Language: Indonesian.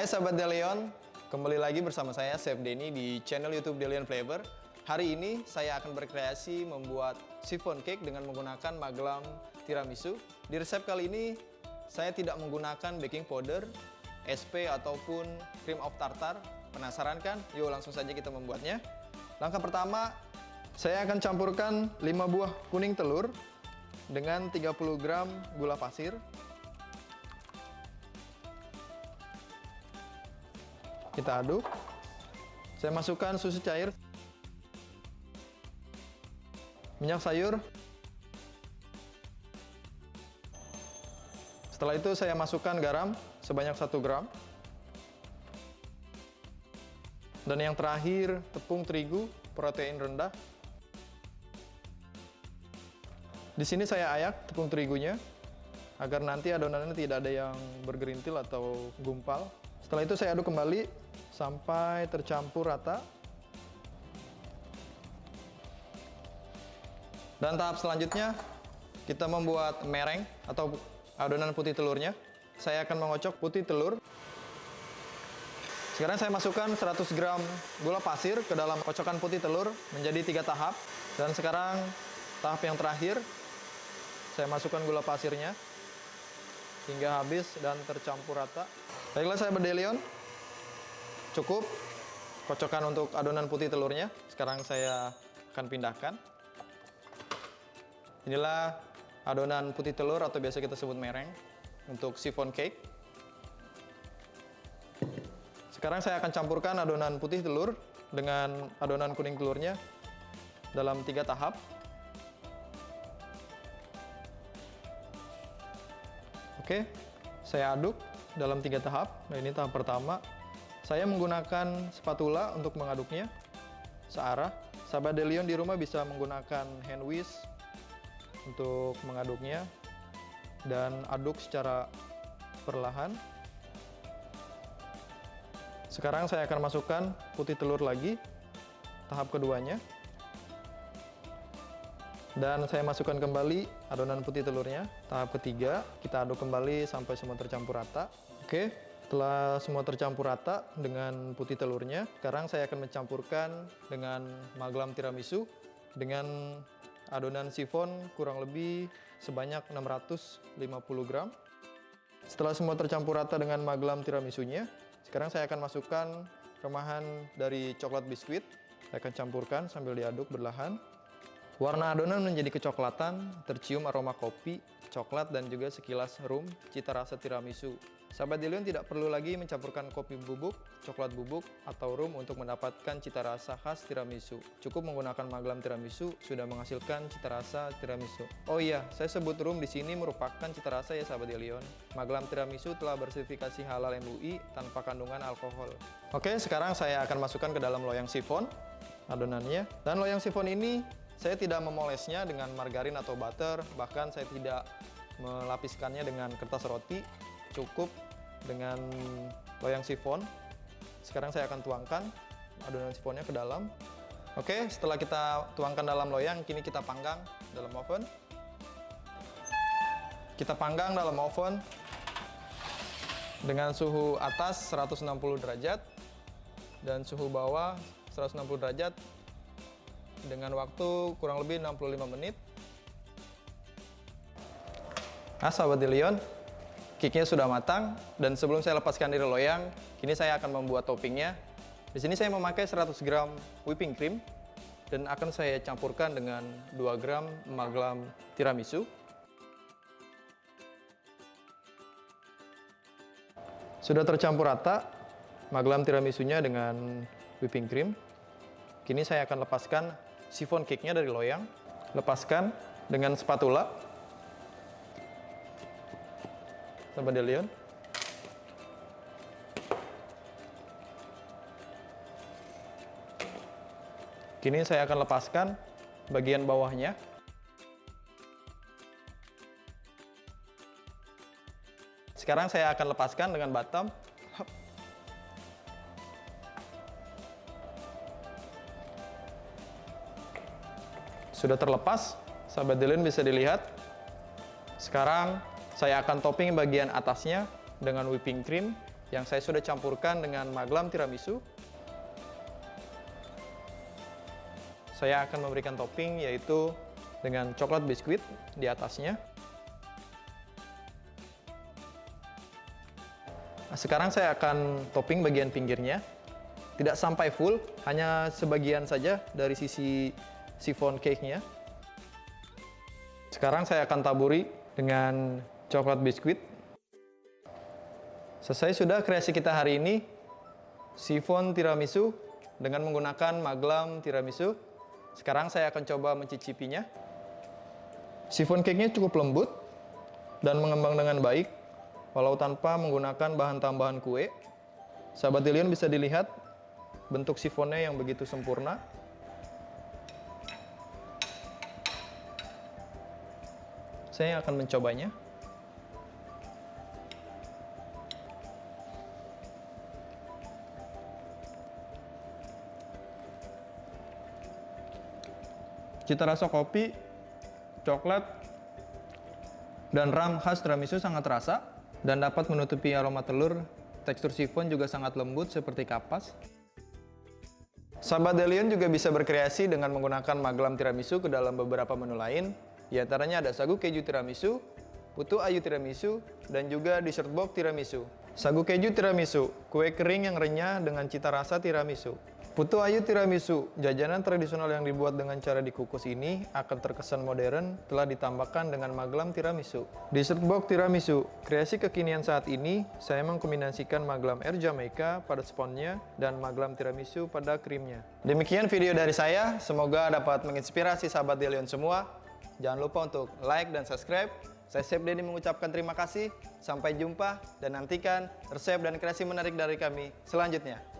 Hai sahabat Delion, kembali lagi bersama saya Chef Denny di channel YouTube Delion Flavor. Hari ini saya akan berkreasi membuat chiffon cake dengan menggunakan Magelang tiramisu. Di resep kali ini saya tidak menggunakan baking powder, SP ataupun cream of tartar. Penasaran kan? Yuk langsung saja kita membuatnya. Langkah pertama, saya akan campurkan 5 buah kuning telur dengan 30 gram gula pasir. Kita aduk. Saya masukkan susu cair, minyak sayur. Setelah itu saya masukkan garam sebanyak 1 gram. Dan yang terakhir, tepung terigu protein rendah. Di sini saya ayak tepung terigunya agar nanti adonannya tidak ada yang bergerintil atau gumpal. Setelah itu saya aduk kembali sampai tercampur rata. Dan tahap selanjutnya kita membuat mereng atau adonan putih telurnya. Saya akan mengocok putih telur. Sekarang saya masukkan 100 gram gula pasir ke dalam kocokan putih telur menjadi 3 tahap. Dan sekarang tahap yang terakhir, saya masukkan gula pasirnya hingga habis dan tercampur rata. Baiklah sahabat Delion, cukup kocokan untuk adonan putih telurnya. Sekarang saya akan pindahkan. Inilah adonan putih telur atau biasa kita sebut mereng untuk chiffon cake. Sekarang saya akan campurkan adonan putih telur dengan adonan kuning telurnya dalam 3 tahap. Oke, saya aduk dalam 3 tahap. Nah, ini tahap pertama. Saya menggunakan spatula untuk mengaduknya searah. Sahabat Delion di rumah bisa menggunakan hand whisk untuk mengaduknya dan aduk secara perlahan. Sekarang saya akan masukkan putih telur lagi, tahap keduanya. Dan saya masukkan kembali adonan putih telurnya, tahap ketiga. Kita aduk kembali sampai semua tercampur rata. Oke, setelah semua tercampur rata dengan putih telurnya, sekarang saya akan mencampurkan dengan Magelang tiramisu dengan adonan chiffon kurang lebih sebanyak 650 gram. Setelah semua tercampur rata dengan Magelang tiramisunya, sekarang saya akan masukkan remahan dari coklat biskuit. Saya akan campurkan sambil diaduk berlahan. Warna adonan menjadi kecoklatan, tercium aroma kopi, coklat, dan juga sekilas rum, cita rasa tiramisu. Sahabat Delion tidak perlu lagi mencampurkan kopi bubuk, coklat bubuk, atau rum untuk mendapatkan cita rasa khas tiramisu. Cukup menggunakan Magelang tiramisu sudah menghasilkan cita rasa tiramisu. Oh iya, saya sebut rum di sini merupakan cita rasa ya sahabat Delion. Magelang tiramisu telah bersertifikasi halal MUI tanpa kandungan alkohol. Oke, sekarang saya akan masukkan ke dalam loyang chiffon adonannya. Dan loyang chiffon ini saya tidak memolesnya dengan margarin atau butter, bahkan saya tidak melapiskannya dengan kertas roti, cukup dengan loyang chiffon. Sekarang saya akan tuangkan adonan chiffonnya ke dalam. Oke, setelah kita tuangkan dalam loyang, kini kita panggang dalam oven. Kita panggang dalam oven dengan suhu atas 160 derajat dan suhu bawah 160 derajat dengan waktu kurang lebih 65 menit. Nah, sahabat Delion, cake-nya sudah matang dan sebelum saya lepaskan dari loyang, kini saya akan membuat toppingnya. Di sini saya memakai 100 gram whipping cream dan akan saya campurkan dengan 2 gram Magelang tiramisu. Sudah tercampur rata Magelang tiramisunya dengan whipping cream. Kini saya akan lepaskan chiffon cake-nya dari loyang. Lepaskan dengan spatula. Sahabat Delion. Kini saya akan lepaskan bagian bawahnya. Sekarang saya akan lepaskan dengan bottom. Sudah terlepas, sahabat Delion bisa dilihat. Sekarang saya akan topping bagian atasnya dengan whipping cream yang saya sudah campurkan dengan maglam tiramisu. Saya akan memberikan topping yaitu dengan coklat biskuit di atasnya. Nah, sekarang saya akan topping bagian pinggirnya. Tidak sampai full, hanya sebagian saja dari sisi chiffon cake-nya. Sekarang saya akan taburi dengan coklat biskuit. Selesai sudah kreasi kita hari ini, chiffon tiramisu dengan menggunakan maglam tiramisu. Sekarang saya akan coba mencicipinya. Chiffon cake-nya cukup lembut dan mengembang dengan baik, walau tanpa menggunakan bahan tambahan kue. Sahabat Delion bisa dilihat bentuk chiffonnya yang begitu sempurna. Saya akan mencobanya. Cita rasa kopi, coklat, dan ram khas tiramisu sangat terasa dan dapat menutupi aroma telur. Tekstur chiffon juga sangat lembut seperti kapas. Sahabat Delion juga bisa berkreasi dengan menggunakan maglam tiramisu ke dalam beberapa menu lain. Di antaranya ada sagu keju tiramisu, putu ayu tiramisu, dan juga dessert box tiramisu. Sagu keju tiramisu, kue kering yang renyah dengan cita rasa tiramisu. Putu ayu tiramisu, jajanan tradisional yang dibuat dengan cara dikukus ini akan terkesan modern telah ditambahkan dengan maglam tiramisu. Dessert box tiramisu, kreasi kekinian saat ini, saya mengkombinasikan maglam air Jamaica pada sponnya dan maglam tiramisu pada krimnya. Demikian video dari saya, semoga dapat menginspirasi sahabat Delion semua. Jangan lupa untuk like dan subscribe. Saya Chef Denny mengucapkan terima kasih. Sampai jumpa dan nantikan resep dan kreasi menarik dari kami selanjutnya.